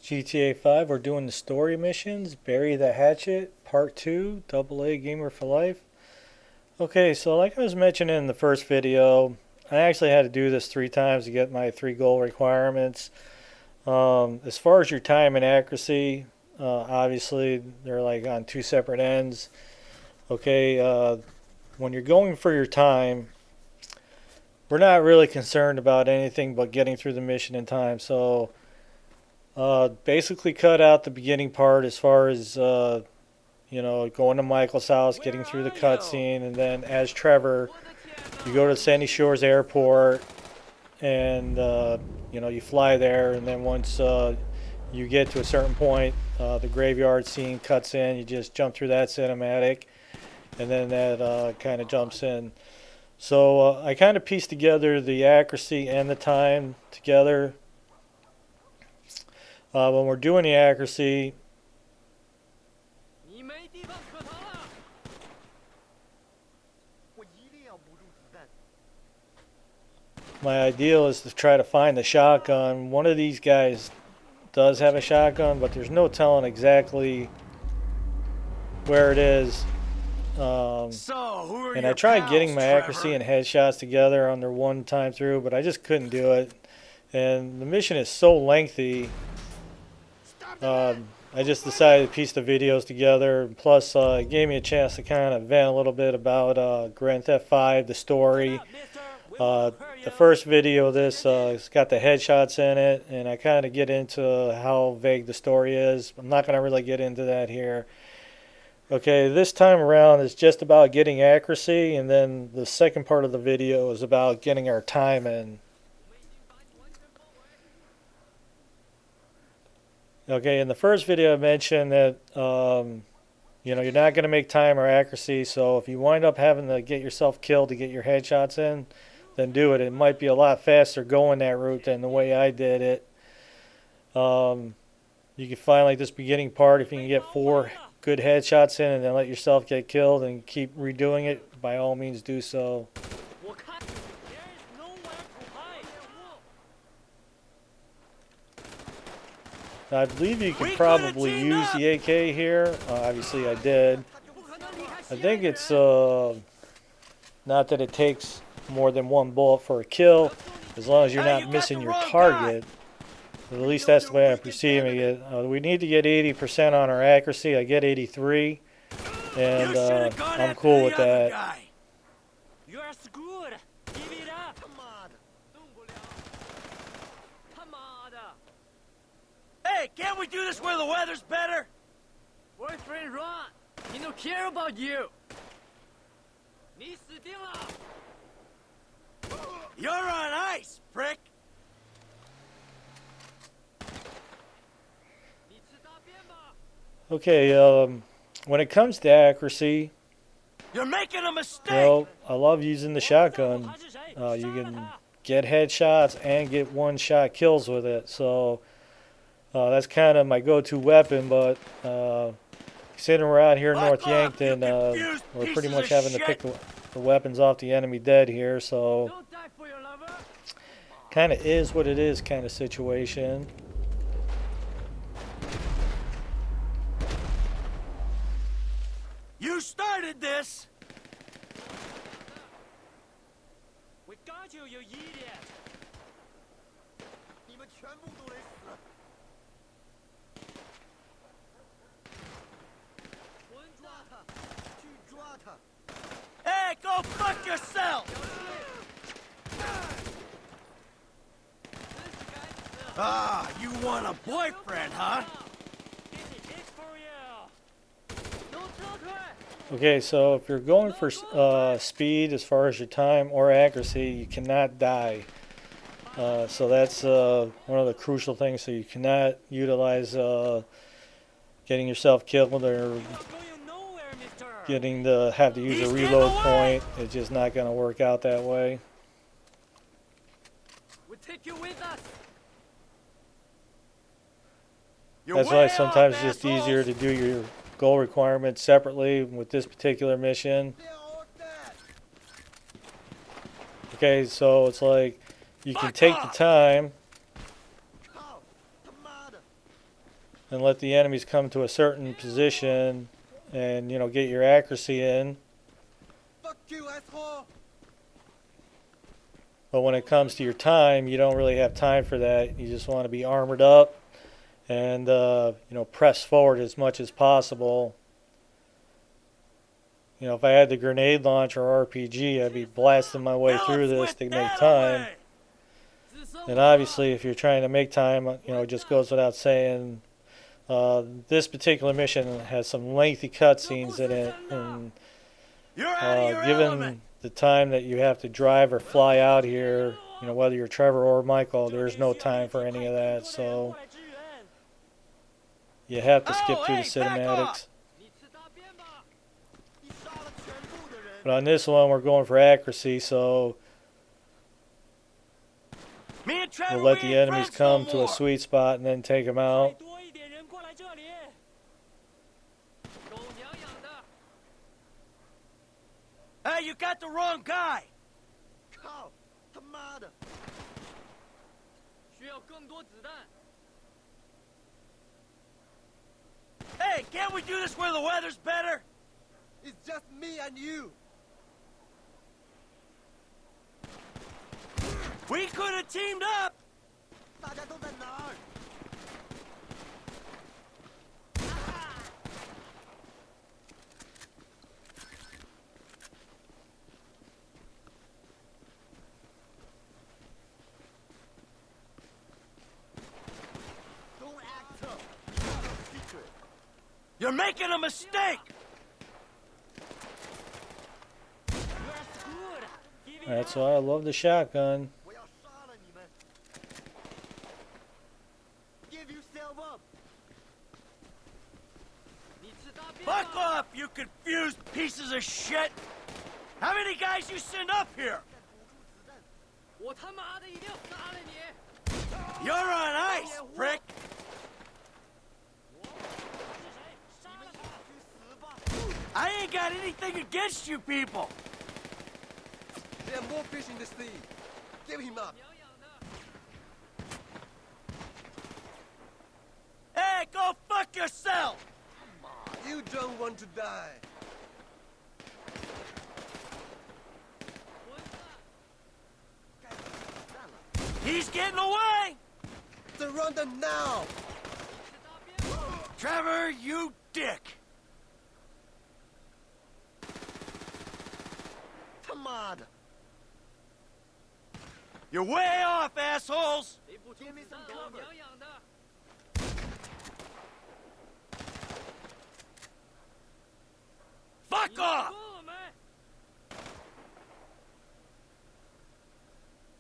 GTA 5, we're doing the story missions. Bury the Hatchet, Part 2, AA Gamer for Life. Okay, so like I was mentioning in the first video, I actually had to do this 3 times to get my 3 goal requirements. As far as your time and accuracy, obviously they're like on 2 separate ends. Okay, when you're going for your time, we're not really concerned about anything but getting through the mission in time. So basically cut out the beginning part as far as going to Michael's house, getting through the cutscene, and then as Trevor, you go to Sandy Shores Airport, and you fly there, and then once you get to a certain point, the graveyard scene cuts in. You just jump through that cinematic, and then that kind of jumps in. So I kind of pieced together the accuracy and the time together. When we're doing the accuracy, my ideal is to try to find the shotgun. One of these guys does have a shotgun, but there's no telling exactly where it is. And I tried getting my accuracy and headshots together on their one time through, but I just couldn't do it. And the mission is so lengthy. I just decided to piece the videos together. Plus, it gave me a chance to kind of vent a little bit about Grand Theft 5, the story. The first video of this, it's got the headshots in it, and I kind of get into how vague the story is. I'm not going to really get into that here. Okay, this time around it's just about getting accuracy, and then the second part of the video is about getting our time in. Okay, in the first video I mentioned that you're not going to make time or accuracy, so if you wind up having to get yourself killed to get your headshots in, then do it. It might be a lot faster going that route than the way I did it. You can find like this beginning part, if you can get 4 good headshots in and then let yourself get killed and keep redoing it, by all means do so. Now, I believe you can probably use the AK here. Obviously I did. I think it's not that it takes more than 1 bullet for a kill, as long as you're not missing your target. At least that's the way I'm perceiving it. We need to get 80% on our accuracy. I get 83, and I'm cool with that. You are good. Give it up. Hey, can't we do this where the weather's better? Boyfriend Ron, he don't care about you. You're on ice, prick. Okay, when it comes to accuracy, you're making a mistake. I love using the shotgun. You can get headshots and get one-shot kills with it, so that's kind of my go-to weapon. But considering we're out here in North Yankton, we're pretty much having to pick the weapons off the enemy dead here, so kind of is what it is kind of situation. You started this! We got you, you idiot! Hey, go fuck yourself! Ah, you want a boyfriend, huh? Okay, so if you're going for speed as far as your time or accuracy, you cannot die. So that's one of the crucial things. So you cannot utilize getting yourself killed or have to use a reload point. It's just not going to work out that way. We'll take you with us. That's why sometimes it's just easier to do your goal requirements separately with this particular mission. Okay, so it's like you can take the time and let the enemies come to a certain position and, you know, get your accuracy in. Fuck you, asshole! But when it comes to your time, you don't really have time for that. You just want to be armored up and, you know, press forward as much as possible. You know, if I had the grenade launcher or RPG, I'd be blasting my way through this to make time. And obviously, if you're trying to make time, you know, it just goes without saying, this particular mission has some lengthy cutscenes in it. And given the time that you have to drive or fly out here, you know, whether you're Trevor or Michael, there's no time for any of that. So you have to skip through the cinematics. But on this one, we're going for accuracy, so we'll let the enemies come to a sweet spot and then take them out. Hey, you got the wrong guy!靠！他妈的！需要更多子弹。Hey, can't we do this where the weather's better? It's just me and you. We could have teamed up! 大家都在哪儿？ Don't act tough. You have a secret. You're making a mistake! That's why I love the shotgun. 我要杀了你们 Give yourself up. Fuck off, you confused pieces of shit! How many guys you send up here? You're on ice, prick! I ain't got anything against you people! There are more fish in the sea. Give him up. Hey, go fuck yourself! You don't want to die. He's getting away! Surrender now. Trevor, you dick! 他妈的 You're way off, assholes! Give me some cover. Fuck off!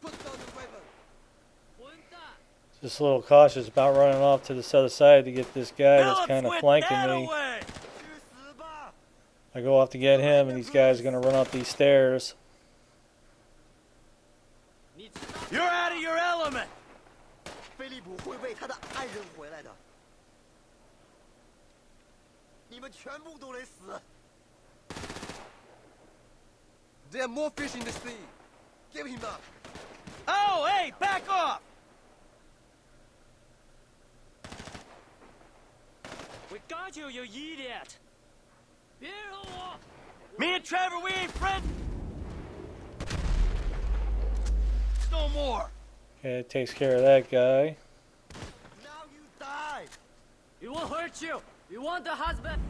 Put down the weapon. Just a little cautious about running off to this other side to get this guy that's Phillips, kind of with flanking that me. away. 去死吧 I go off to get him, and these guys are going to run up these stairs. You're out of your element! 菲利普会为他的爱人回来的。你们全部都得死。There are more fish in the sea. Give him up. Oh, hey, back off! We got you, you idiot! Me and Trevor, we ain't friends no more. Okay, it takes care of that guy. Now you die. We won't hurt you! We want the husband!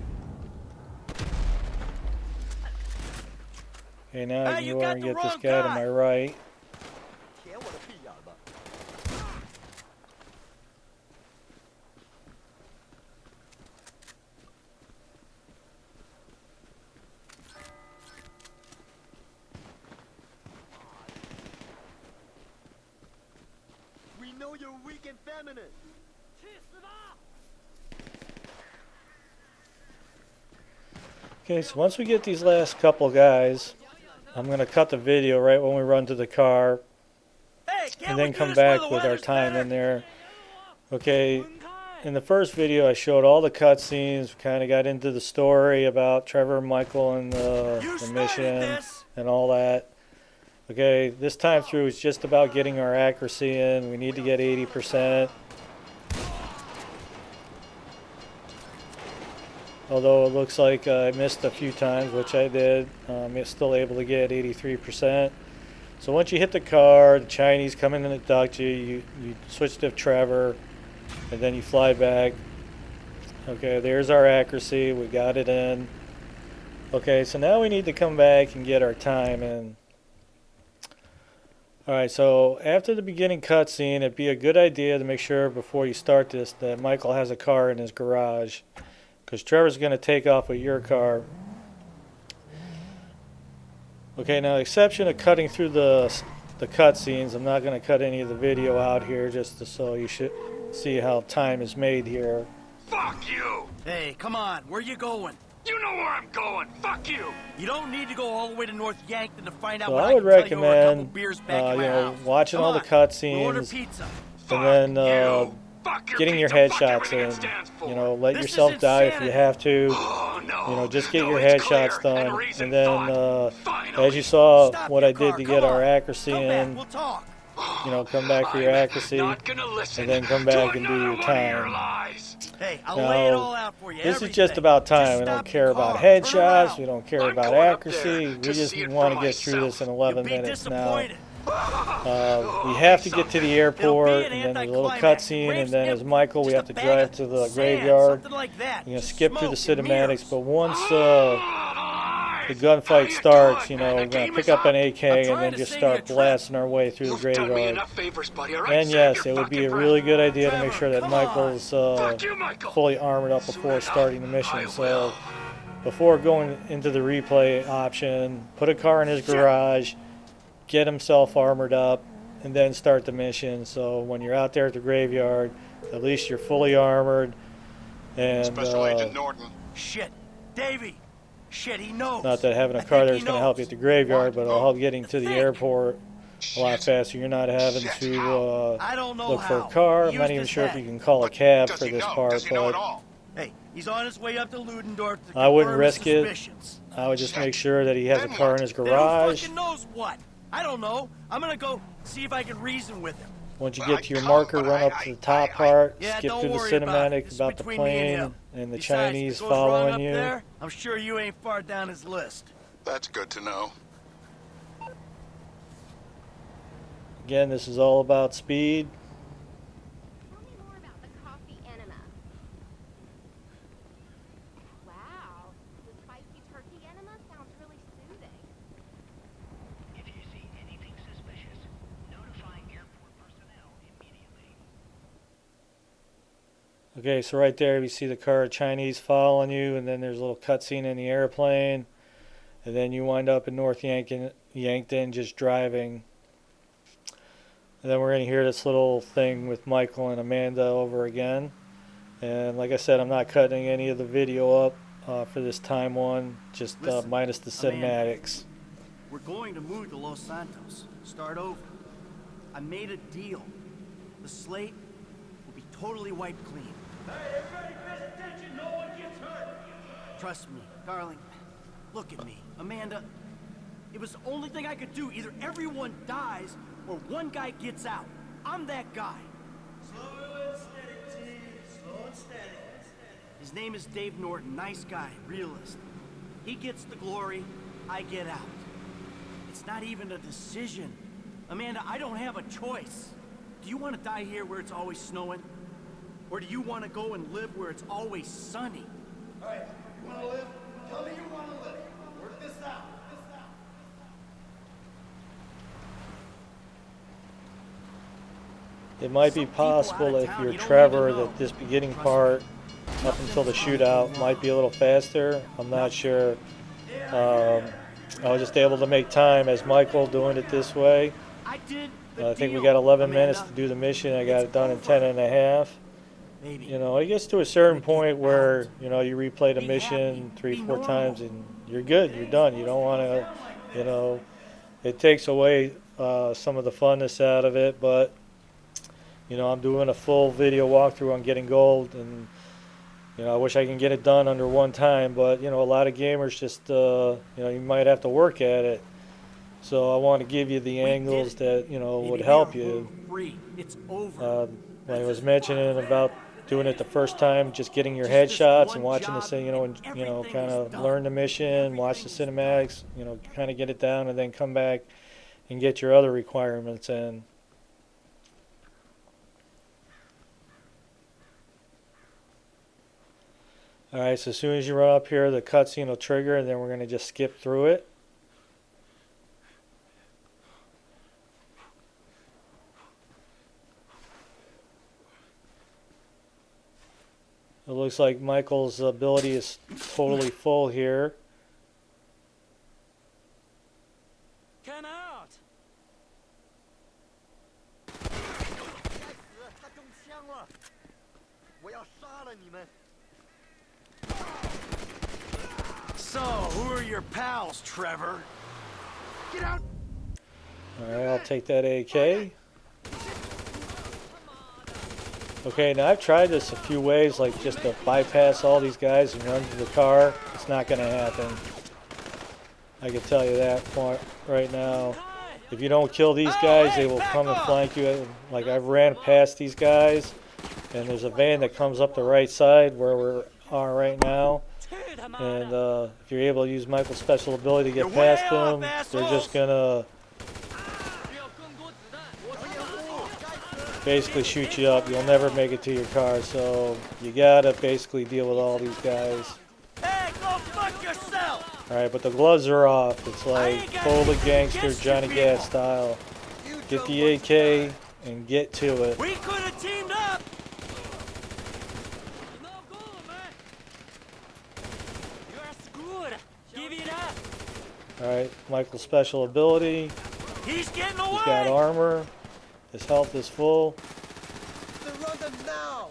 Okay, now I Hey, can you go over got and the get this wrong guy to guy. my right. 舔我的屁眼吧。 We know you're weak and feminine. Okay, so once we get these last couple guys, I'm going to cut the video right when we run to the car, Hey, can't and we then do come this where back the with our weather's time better? in there. Okay, in the first video I showed all the cutscenes, kind of got into the story about Trevor and Michael and You the started mission this. and all that. Okay, this time through it's just about getting our accuracy in. We need to get 80%. Although it looks like I missed a few times, which I did. It's still able to get 83%. So once you hit the car, the Chinese come in and abduct you. You switch to Trevor, and then you fly back. Okay, there's our accuracy. We got it in. Okay, so now we need to come back and get our time in. Alright, so after the beginning cutscene, it'd be a good idea to make sure before you start this that Michael has a car in his garage. Because Trevor's going to take off with your car. Okay, now exception of cutting through the cutscenes, I'm not going to cut any of the video out here just so you should see how time is made here. Fuck you! Hey, come on, where you going? You know where I'm going. Fuck you! You don't need to go all the way to North Yankton to find out So what I would can tell you over a couple recommend, beers back in my house. watching Come all the on, we'll order cutscenes pizza. and then getting your headshots in. You know, let This yourself is die if you insanity. have to. Oh, no. You know, just get No, your it's headshots clear. done, And reason and then finally. as you saw Stop what your I did car, to come get our on. accuracy Come back, in. we'll talk. You know, come back for your accuracy, Not gonna listen and then come to back and do another your one of time. your lies. Hey, I'll lay it Now, all out for you. this is everything. just about time. Just We don't stop care the about car, turn headshots. around. We don't care I'm about going up accuracy. there We to just see it want for to get through this in myself. 11 You'll be minutes now. disappointed. We have to get to the airport, It'll be an and then there's a little anticlimax. cutscene, Rapes and then him. as Michael, we Just have a to bag drive of to the sand, graveyard. something like that. You know, Just skip through the smoke and cinematics, mirrors. but once the How gunfight you starts, doing, you know, man? we're The going game to is pick up an up. AK I'm and trying then to just save you a start trip. blasting our way through the You've done me graveyard. enough favors, buddy. All right, And save yes, your it would be a fucking really breath. good idea to make Trevor, sure that come on. Michael's Fuck you, Michael. fully armored up Soon before enough, starting the I mission. So will. before going into the replay option, put a car in his garage, get himself armored up, and then start the mission. So when you're out there at the graveyard, at least you're fully armored. And Special Agent Norton. Shit, Davey. Shit, he knows. not that having a I car think there he is going to help you knows. at the graveyard, but it'll What? help getting to the Think. airport a lot Shit. faster. You're not having Shit, to how? I don't know look for a how. car. He I'm not used even his sure if head. you can call a But cab does for he this know? part, Does he know but it all? Hey, he's on his way up to Ludendorff to I wouldn't confirm his risk it. suspicions. I would just Shit. make sure that he has a Then car what? in his Then who garage. fucking knows what? I don't know. I'm gonna go see if I can reason with him. Once you Well, get to your I come, marker, but run up to the top part, Yeah, skip don't through the worry about it. cinematic This is about the between me and plane him. and the Besides, Chinese if it goes wrong following up you. there, I'm sure you ain't far down his list. That's good to know. Again, this is all about speed. Tell me more about the coffee enema. Wow, the spicy turkey enema sounds really soothing. If you see anything suspicious, notify airport personnel immediately. Okay, so right there you see the car Chinese following you, and then there's a little cutscene in the airplane, and then you wind up in North Yankton just driving. And then we're going to hear this little thing with Michael and Amanda over again. And like I said, I'm not cutting any of the video up for this time one, just Listen, minus the Amanda. cinematics. We're going to move to Los Santos. Start over. I made a deal. The slate will be totally wiped clean. Hey, everybody pays attention. No one gets hurt. Trust me, darling. Look at me. Amanda, it was the only thing I could do. Either everyone dies or one guy gets out. I'm that guy. Slow and steady, T. Slow and steady. His name is Dave Norton. Nice guy, realist. He gets the glory, I get out. It's not even a decision. Amanda, I don't have a choice. Do you want to die here where it's always snowing? Or do you want to go and live where it's always sunny? All right, you want to live? Tell me you want to live. Work this out. It might be Some people out of possible if town you're you don't Trevor even know. that this beginning Trust part me. up until the shootout might be a little faster. I'm not sure. I was just able to make time as Michael doing it this way. I did the I think we deal, got 11 Amanda. minutes to do the mission. I got It's it done in over. 10 and a half. Maybe. You know, it gets to a certain point where, you know, you replay the Be mission happy. 3, Be 4 normal. times and you're good. You're done. You don't want to, you know, it takes away some of the funness out of it. But, you know, I'm doing a full video walkthrough on getting gold, and, you know, I wish I can get it done under one time. But, you know, a lot of gamers just, you know, you might have to work at it. So I want to give you the We angles did it. that, you know, Baby, would we help are you. home free. It's over. When I was mentioning about doing it the first time, just getting your headshots and watching the thing, and kind of learn the mission, watch the cinematics, kind of get it down, and then come back and get your other requirements in. Alright, so as soon as you run up here, the cutscene will trigger, and then we're going to just skip through it. It looks like Michael's ability is totally full here. Come out! 他中枪了，我要杀了你们！ So, who are your pals, Trevor? Get out! Alright, I'll take that AK. Okay, now I've tried this a few ways, like just to bypass all these guys and run to the car. It's not going to happen. I can tell you that point right now. If you don't kill these guys, they will come and flank you. Like I've ran past these guys, and there's a van that comes up the right side where we are right now. And if you're able to use Michael's special ability to get past them, they're just going to basically shoot you up. You'll never make it to your car, so you gotta basically deal with all these guys. Hey, go fuck yourself! Alright, but the gloves are off. It's like totally gangster Johnny Gas style. Get the AK and get to it. We could have teamed up! No good, man! You're screwed! Give it up! Alright, Michael's special ability. He's getting away! He's got armor. His health is full. Surround them now!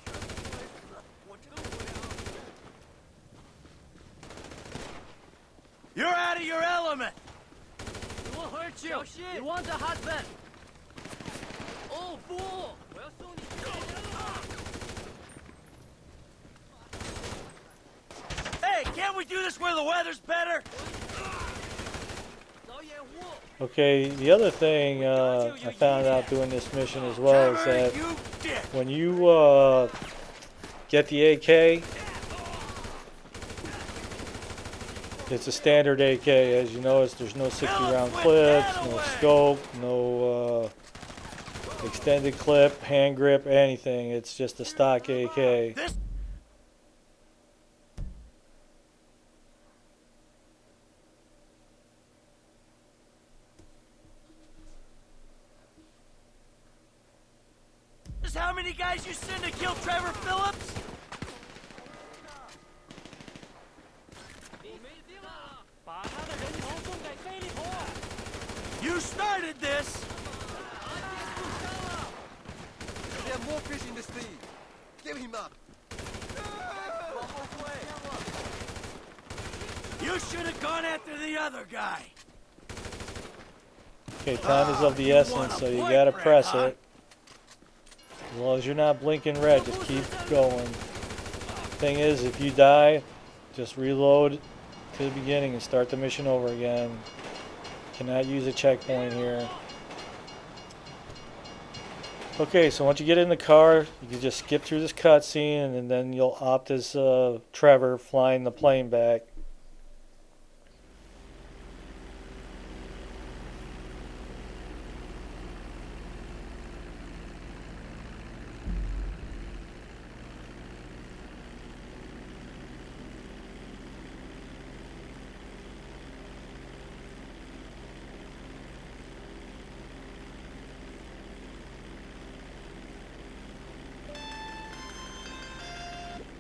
You're out of your element! It will hurt you! You want the husband! Oh, fool! 我要送你去！ Hey, can't we do this where the weather's better? 老掩护！ Okay, the other thing I found out doing this mission as well is Trevor, that you dick! when you get the AK, it's a standard AK. As you notice, there's no 60 round clips, no scope, no extended clip, hand grip, anything. It's just a stock AK. This is how many guys you send to kill Trevor Phillips? You started this! There are more fish in the sea. Give him up. You should have gone after the other guy. Okay, time is of the essence, so you gotta press it. As long as you're not blinking red, just keep going. Thing is, if you die, just reload to the beginning and start the mission over again. Cannot use a checkpoint here. Okay, so once you get in the car, you can just skip through this cutscene, and then you'll opt as Trevor flying the plane back.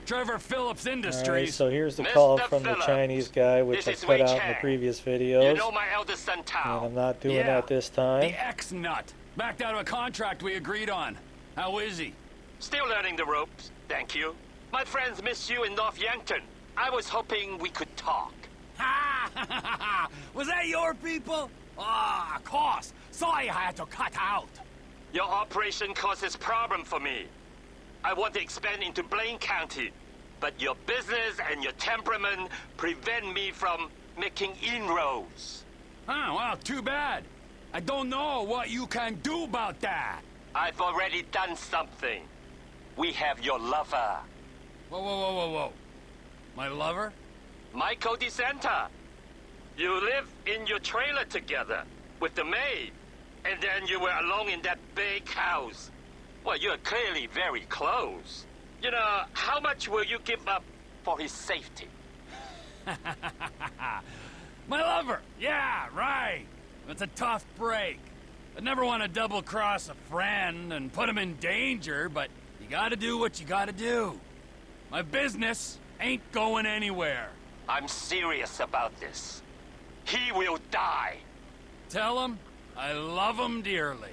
Trevor Phillips Alright, Industries. so here's the call Mr. from the Phillips, Chinese guy, which I this is cut Wei out in the Chang. previous You videos. know my eldest son, And Tao. I'm not doing Yeah. that this time. The ex-nut. Backed out of a contract we agreed on. How is he? Still learning the ropes, thank you. My friends miss you in North Yankton. I was hoping we could talk. Ha! Was that your people? Ah, of course. Sorry I had to cut out. Your operation causes problem for me. I want to expand into Blaine County, but your business and your temperament prevent me from making inroads. Oh, well, too bad. I don't know what you can do about that. I've already done something. We have your lover, Whoa, whoa, whoa, whoa, whoa. My lover? Michael DeSanta. You live in your trailer together with the maid, and then you were alone in that big house. Well, you're clearly very close. You know, how much will you give up for his safety? My lover! Yeah, right. It's a tough break. I'd never want to double-cross a friend and put him in danger, but you gotta do what you gotta do. My business ain't going anywhere. I'm serious about this. He will die. Tell him I love him dearly.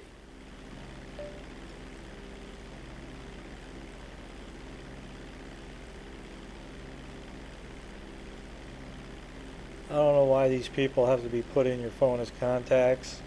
I don't know why these people have to be put in your phone as contacts.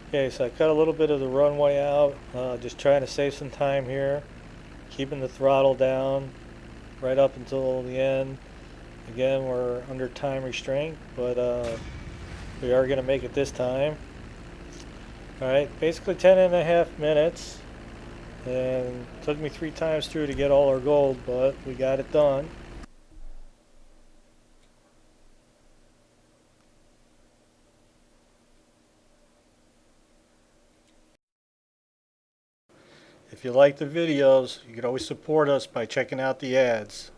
Okay, so I cut a little bit of the runway out, just trying to save some time here, keeping the throttle down right up until the end. Again, we're under time restraint, but we are going to make it this time. Alright, basically 10.5 minutes, and it took me 3 times through to get all our gold, but we got it done. If you like the videos, you can always support us by checking out the ads.